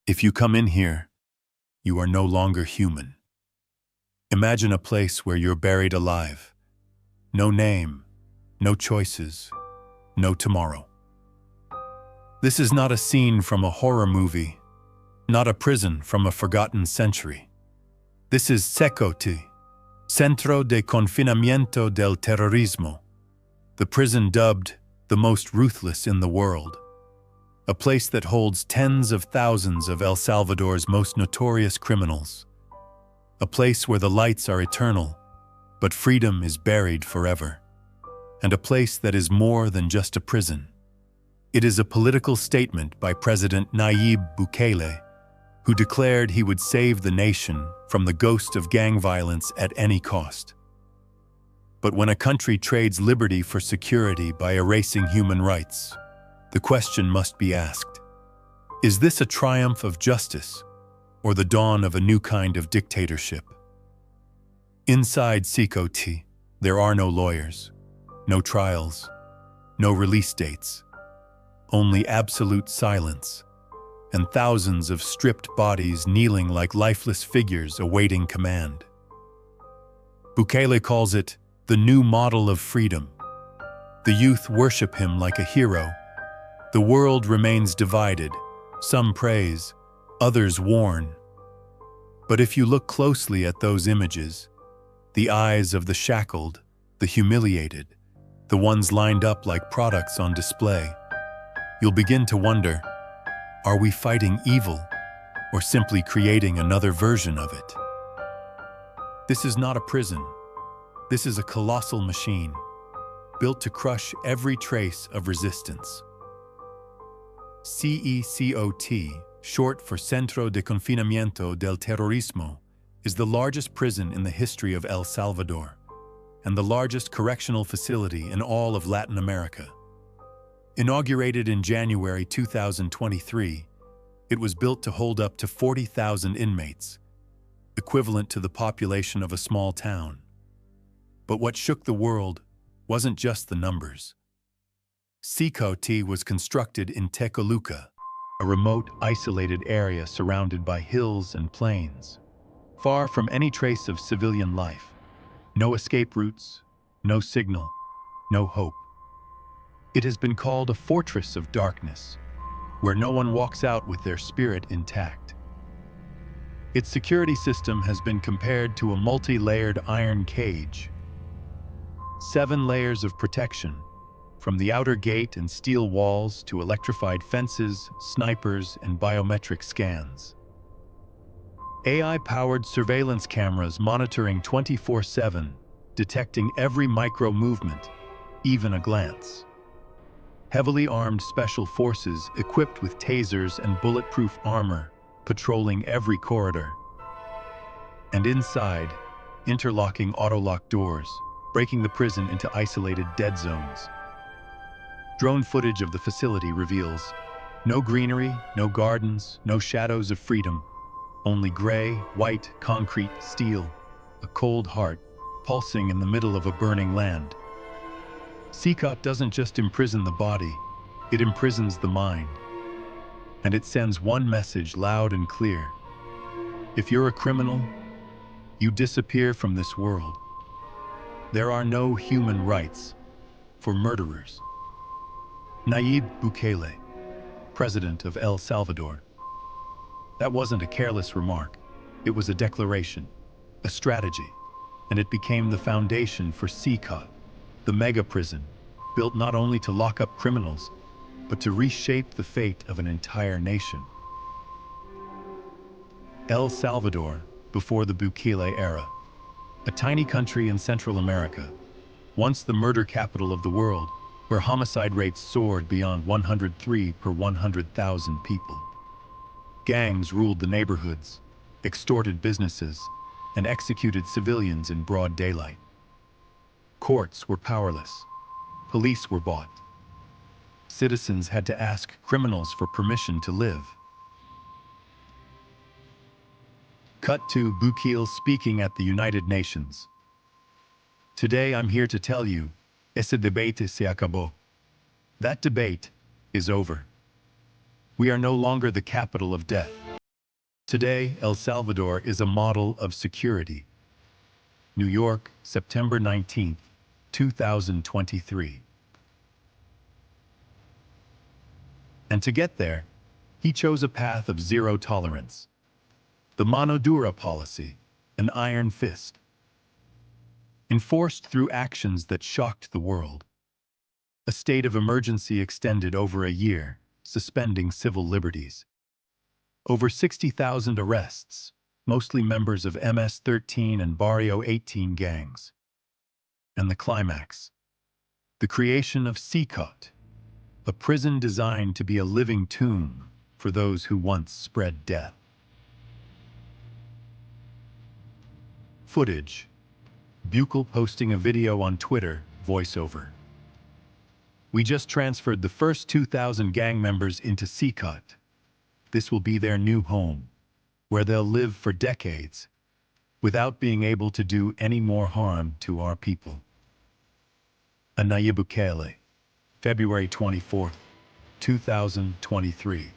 If you come in here, you are no longer human. Imagine a place where you're buried alive. No name, no choices, no tomorrow. This is not a scene from a horror movie, not a prison from a forgotten century. This is CeCot, Centro de Confinamiento del Terrorismo, the prison dubbed the most ruthless in the world. A place that holds tens of thousands of El Salvador's most notorious criminals. A place where the lights are eternal, but freedom is buried forever. And a place that is more than just a prison. It is a political statement by President Nayib Bukele, who declared he would save the nation from the ghost of gang violence at any cost. But when a country trades liberty for security by erasing human rights, the question must be asked: is this a triumph of justice or the dawn of a new kind of dictatorship? Inside CeCot, there are no lawyers, no trials, no release dates, only absolute silence, and thousands of stripped bodies kneeling like lifeless figures awaiting command. Bukele calls it the new model of freedom. The youth worship him like a hero. The world remains divided. Some praise, others warn. But if you look closely at those images, the eyes of the shackled, the humiliated, the ones lined up like products on display, you'll begin to wonder, are we fighting evil or simply creating another version of it? This is not a prison. This is a colossal machine, built to crush every trace of resistance. CeCot, short for Centro de Confinamiento del Terrorismo, is the largest prison in the history of El Salvador and the largest correctional facility in all of Latin America. Inaugurated in January 2023, it was built to hold up to 40,000 inmates, equivalent to the population of a small town. But what shook the world wasn't just the numbers. CeCot was constructed in Tecoluca, a remote, isolated area surrounded by hills and plains, far from any trace of civilian life. No escape routes, no signal, no hope. It has been called a fortress of darkness, where no one walks out with their spirit intact. Its security system has been compared to a multi-layered iron cage. 7 layers of protection, from the outer gate and steel walls to electrified fences, snipers, and biometric scans. AI-powered surveillance cameras monitoring 24/7, detecting every micro-movement, even a glance. Heavily armed special forces equipped with tasers and bulletproof armor, patrolling every corridor. And inside, interlocking auto-lock doors, breaking the prison into isolated dead zones. Drone footage of the facility reveals no greenery, no gardens, no shadows of freedom, only gray, white, concrete, steel, a cold heart pulsing in the middle of a burning land. CeCot doesn't just imprison the body, it imprisons the mind. And it sends one message loud and clear: if you're a criminal, you disappear from this world. There are no human rights for murderers. Nayib Bukele, President of El Salvador. That wasn't a careless remark. It was a declaration, a strategy, and it became the foundation for CeCot, the mega prison, built not only to lock up criminals, but to reshape the fate of an entire nation. El Salvador, before the Bukele era, a tiny country in Central America, once the murder capital of the world, where homicide rates soared beyond 103 per 100,000 people. Gangs ruled the neighborhoods, extorted businesses, and executed civilians in broad daylight. Courts were powerless. Police were bought. Citizens had to ask criminals for permission to live. Cut to Bukele speaking at the United Nations. Today I'm here to tell you, ese debate se acabó. That debate is over. We are no longer the capital of death. Today, El Salvador is a model of security. New York, September 19th, 2023. And to get there, he chose a path of zero tolerance. The mano dura policy, an iron fist, enforced through actions that shocked the world. A state of emergency extended over a year, suspending civil liberties. Over 60,000 arrests, mostly members of MS-13 and Barrio 18 gangs. And the climax, the creation of CeCot, a prison designed to be a living tomb for those who once spread death. Footage. Bukele posting a video on Twitter, voiceover. We just transferred the first 2,000 gang members into CeCot. This will be their new home, where they'll live for decades, without being able to do any more harm to our people. Nayib Bukele, February 24th, 2023.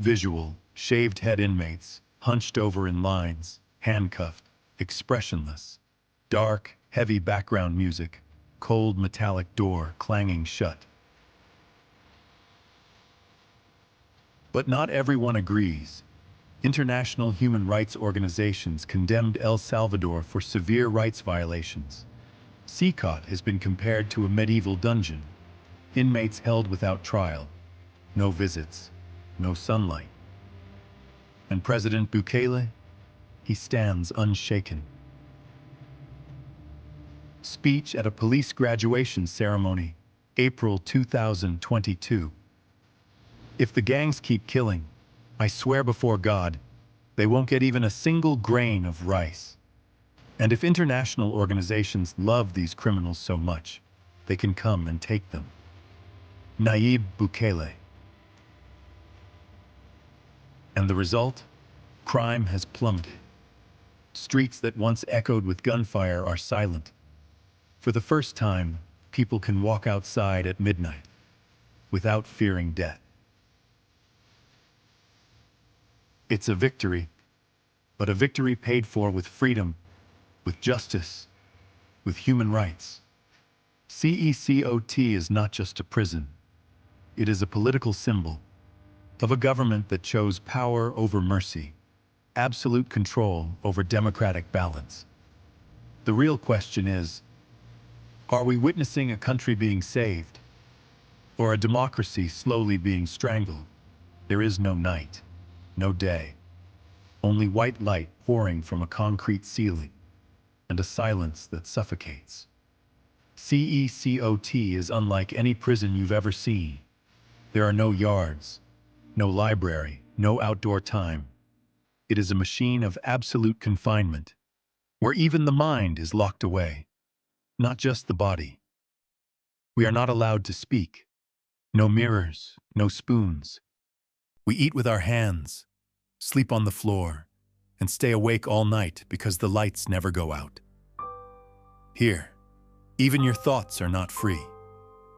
Visual, shaved head inmates, hunched over in lines, handcuffed, expressionless. Dark, heavy background music, cold metallic door clanging shut. But not everyone agrees. International human rights organizations condemned El Salvador for severe rights violations. CeCot has been compared to a medieval dungeon. Inmates held without trial. No visits. No sunlight. And President Bukele? He stands unshaken. Speech at a police graduation ceremony, April 2022. If the gangs keep killing, I swear before God, they won't get even a single grain of rice. And if international organizations love these criminals so much, they can come and take them. Nayib Bukele. And the result? Crime has plummeted. Streets that once echoed with gunfire are silent. For the first time, people can walk outside at midnight without fearing death. It's a victory, but a victory paid for with freedom, with justice, with human rights. CeCot is not just a prison. It is a political symbol of a government that chose power over mercy, absolute control over democratic balance. The real question is, are we witnessing a country being saved, or a democracy slowly being strangled? There is no night, no day, only white light pouring from a concrete ceiling, and a silence that suffocates. CeCot is unlike any prison you've ever seen. There are no yards, no library, no outdoor time. It is a machine of absolute confinement, where even the mind is locked away, not just the body. We are not allowed to speak. No mirrors, no spoons. We eat with our hands, sleep on the floor, and stay awake all night because the lights never go out. Here, even your thoughts are not free.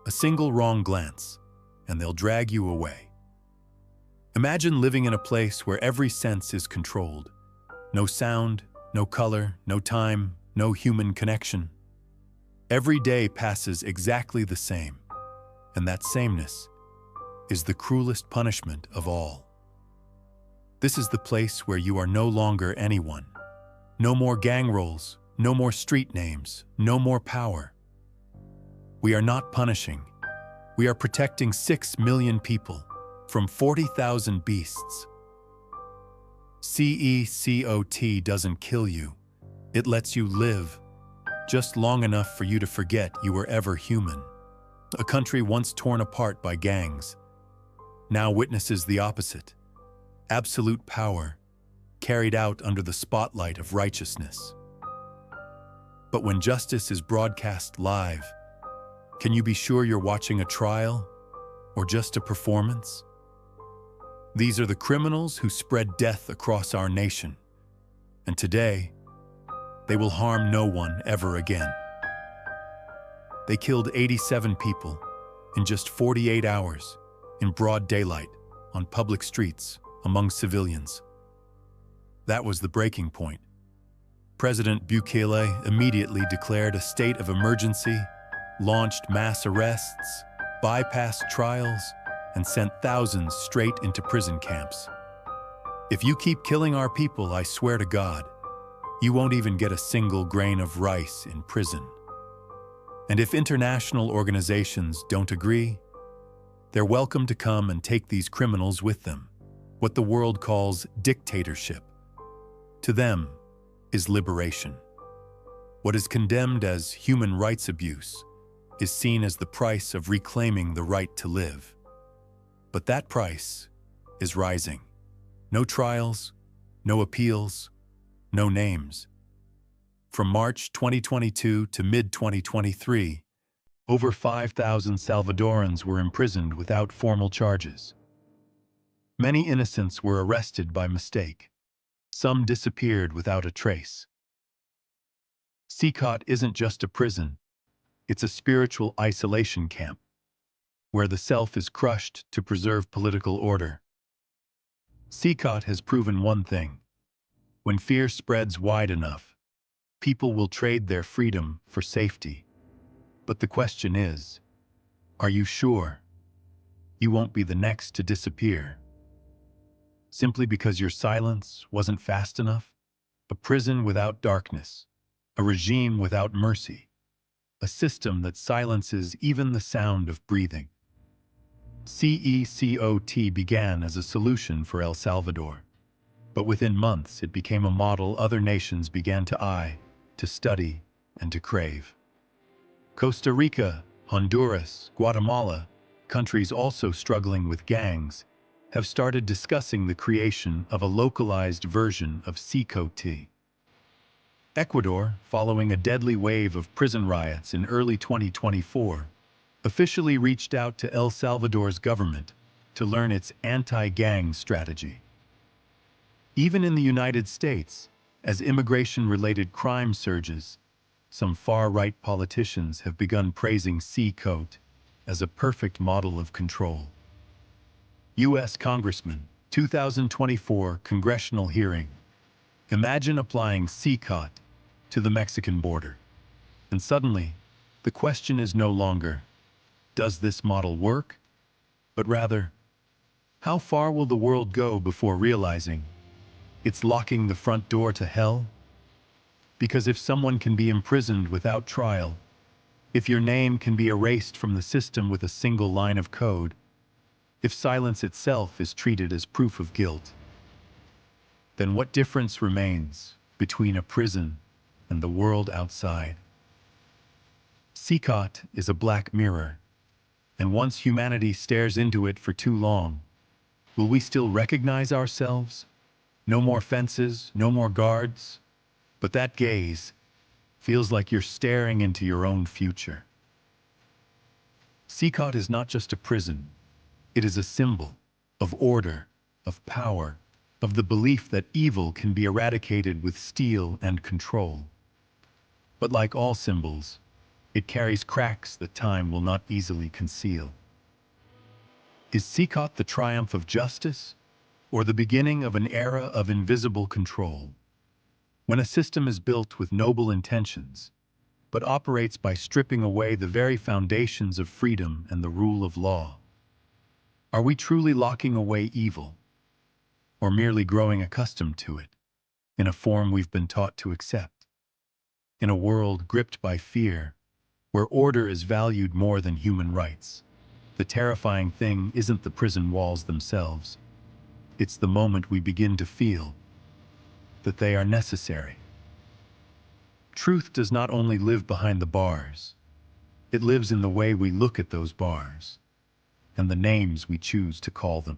A single wrong glance, and they'll drag you away. Imagine living in a place where every sense is controlled. No sound, no color, no time, no human connection. Every day passes exactly the same, and that sameness is the cruelest punishment of all. This is the place where you are no longer anyone. No more gang roles, no more street names, no more power. We are not punishing. We are protecting 6 million people from 40,000 beasts. CeCot doesn't kill you. It lets you live, just long enough for you to forget you were ever human. A country once torn apart by gangs now witnesses the opposite. Absolute power, carried out under the spotlight of righteousness. But when justice is broadcast live, can you be sure you're watching a trial or just a performance? These are the criminals who spread death across our nation, and today, they will harm no one ever again. They killed 87 people in just 48 hours in broad daylight on public streets among civilians. That was the breaking point. President Bukele immediately declared a state of emergency, launched mass arrests, bypassed trials, and sent thousands straight into prison camps. If you keep killing our people, I swear to God, you won't even get a single grain of rice in prison. And if international organizations don't agree, they're welcome to come and take these criminals with them. What the world calls dictatorship, to them, is liberation. What is condemned as human rights abuse is seen as the price of reclaiming the right to live. But that price is rising. No trials, no appeals, no names. From March 2022 to mid-2023, over 5,000 Salvadorans were imprisoned without formal charges. Many innocents were arrested by mistake. Some disappeared without a trace. CeCot isn't just a prison, it's a spiritual isolation camp, where the self is crushed to preserve political order. CeCot has proven one thing: when fear spreads wide enough, people will trade their freedom for safety. But the question is, are you sure you won't be the next to disappear? Simply because your silence wasn't fast enough? A prison without darkness, a regime without mercy, a system that silences even the sound of breathing. CeCot began as a solution for El Salvador, but within months it became a model other nations began to eye, to study, and to crave. Costa Rica, Honduras, Guatemala, countries also struggling with gangs, have started discussing the creation of a localized version of CeCot. Ecuador, following a deadly wave of prison riots in early 2024, officially reached out to El Salvador's government to learn its anti-gang strategy. Even in the United States, as immigration-related crime surges, some far-right politicians have begun praising CeCot as a perfect model of control. U.S. Congressman, 2024 congressional hearing. Imagine applying CeCot to the Mexican border. And suddenly, the question is no longer, does this model work? But rather, how far will the world go before realizing it's locking the front door to hell? Because if someone can be imprisoned without trial, if your name can be erased from the system with a single line of code, if silence itself is treated as proof of guilt, then what difference remains between a prison and the world outside? CeCot is a black mirror, and once humanity stares into it for too long, will we still recognize ourselves? No more fences, no more guards, but that gaze feels like you're staring into your own future. CeCot is not just a prison, it is a symbol of order, of power, of the belief that evil can be eradicated with steel and control. But like all symbols, it carries cracks that time will not easily conceal. Is CeCot the triumph of justice, or the beginning of an era of invisible control? When a system is built with noble intentions, but operates by stripping away the very foundations of freedom and the rule of law, are we truly locking away evil, or merely growing accustomed to it, in a form we've been taught to accept? In a world gripped by fear, where order is valued more than human rights, the terrifying thing isn't the prison walls themselves. It's the moment we begin to feel that they are necessary. Truth does not only live behind the bars, it lives in the way we look at those bars, and the names we choose to call them.